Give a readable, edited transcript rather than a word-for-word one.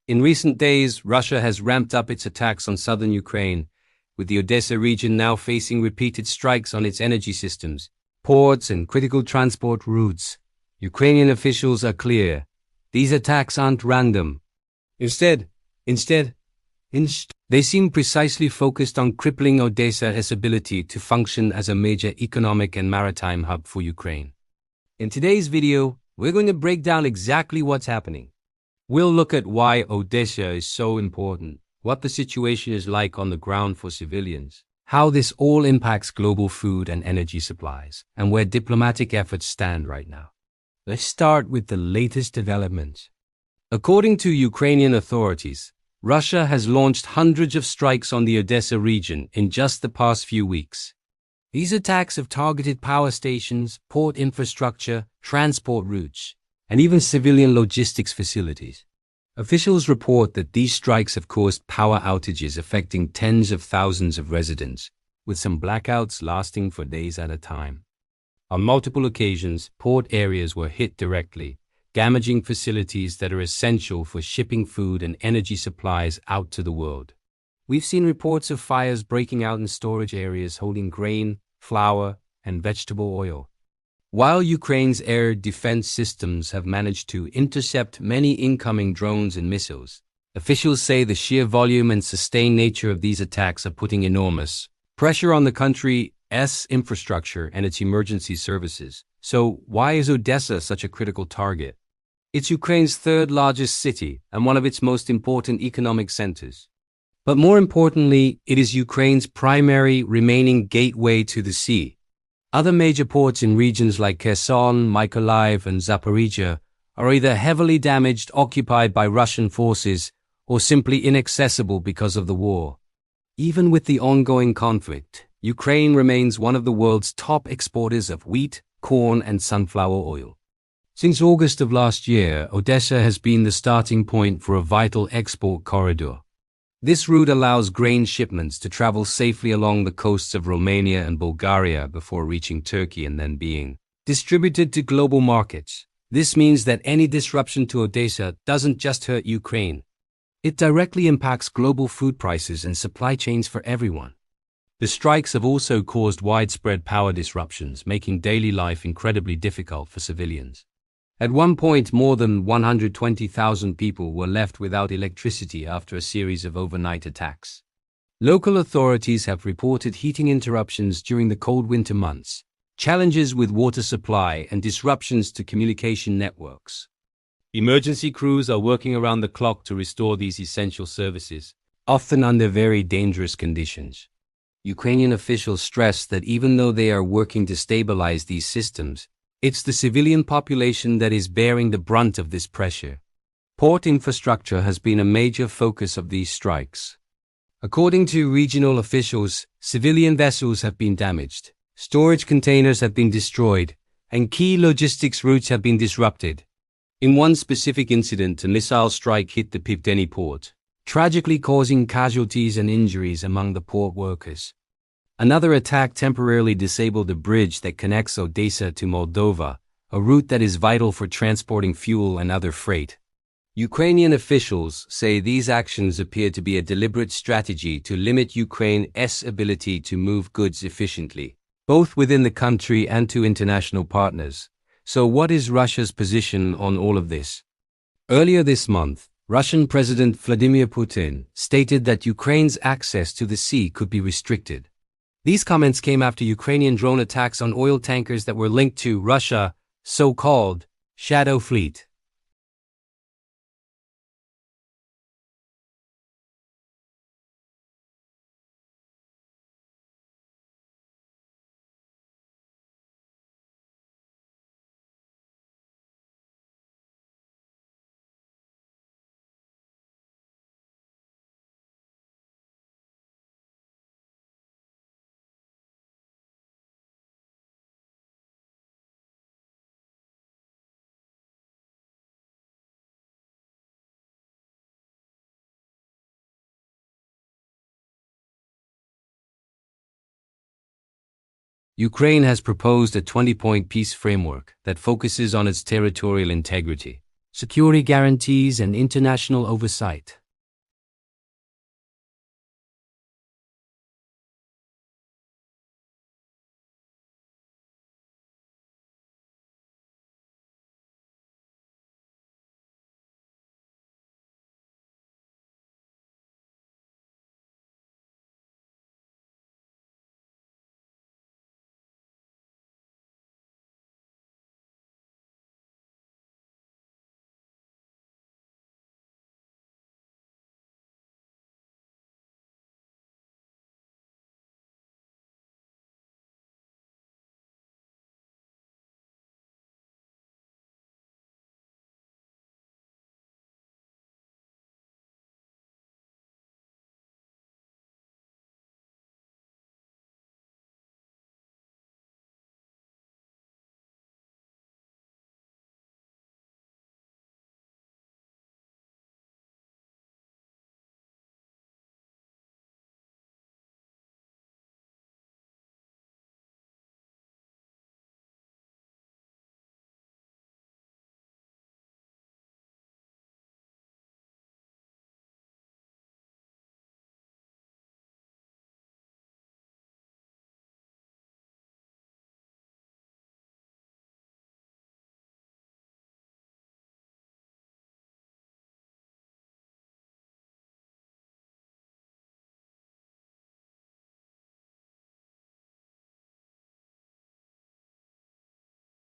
In recent days, Russia has ramped up its attacks on southern Ukraine, with the Odesa region now facing repeated strikes on its energy systems, ports, and critical transport routes. Ukrainian officials are clear. These attacks aren't random. Instead, they seem precisely focused on crippling Odesa's ability to function as a major economic and maritime hub for Ukraine. In today's video, we're going to break down exactly what's happening. We'll look at why Odesa is so important, what the situation is like on the ground for civilians, how this all impacts global food and energy supplies, and where diplomatic efforts stand right now. Let's start with the latest developments. According to Ukrainian authorities, Russia has launched hundreds of strikes on the Odesa region in just the past few weeks. These attacks have targeted power stations, port infrastructure, transport routes, and even civilian logistics facilities. Officials report that these strikes have caused power outages affecting tens of thousands of residents, with some blackouts lasting for days at a time. On multiple occasions, port areas were hit directly, damaging facilities that are essential for shipping food and energy supplies out to the world. We've seen reports of fires breaking out in storage areas holding grain, flour, and vegetable oil. While Ukraine's air defense systems have managed to intercept many incoming drones and missiles, officials say the sheer volume and sustained nature of these attacks are putting enormous pressure on the country's infrastructure and its emergency services. So, why is Odesa such a critical target? It's Ukraine's third largest city and one of its most important economic centers. But more importantly, it is Ukraine's primary remaining gateway to the sea. Other major ports in regions like Kherson, Mykolaiv, and Zaporizhia are either heavily damaged, occupied by Russian forces, or simply inaccessible because of the war. Even with the ongoing conflict, Ukraine remains one of the world's top exporters of wheat, corn, and sunflower oil. Since August of last year, Odesa has been the starting point for a vital export corridor. This route allows grain shipments to travel safely along the coasts of Romania and Bulgaria before reaching Turkey and then being distributed to global markets. This means that any disruption to Odesa doesn't just hurt Ukraine. It directly impacts global food prices and supply chains for everyone. The strikes have also caused widespread power disruptions, making daily life incredibly difficult for civilians. At one point, more than 120,000 people were left without electricity after a series of overnight attacks. Local authorities have reported heating interruptions during the cold winter months, challenges with water supply, and disruptions to communication networks. Emergency crews are working around the clock to restore these essential services, often under very dangerous conditions. Ukrainian officials stress that even though they are working to stabilize these systems, it's the civilian population that is bearing the brunt of this pressure. Port infrastructure has been a major focus of these strikes. According to regional officials, civilian vessels have been damaged, storage containers have been destroyed, and key logistics routes have been disrupted. In one specific incident, a missile strike hit the Pivdeni port, tragically causing casualties and injuries among the port workers. Another attack temporarily disabled a bridge that connects Odesa to Moldova, a route that is vital for transporting fuel and other freight. Ukrainian officials say these actions appear to be a deliberate strategy to limit Ukraine's ability to move goods efficiently, both within the country and to international partners. So what is Russia's position on all of this? Earlier this month, Russian President Vladimir Putin stated that Ukraine's access to the sea could be restricted. These comments came after Ukrainian drone attacks on oil tankers that were linked to Russia's so-called shadow fleet. Ukraine has proposed a 20-point peace framework that focuses on its territorial integrity, security guarantees, and international oversight.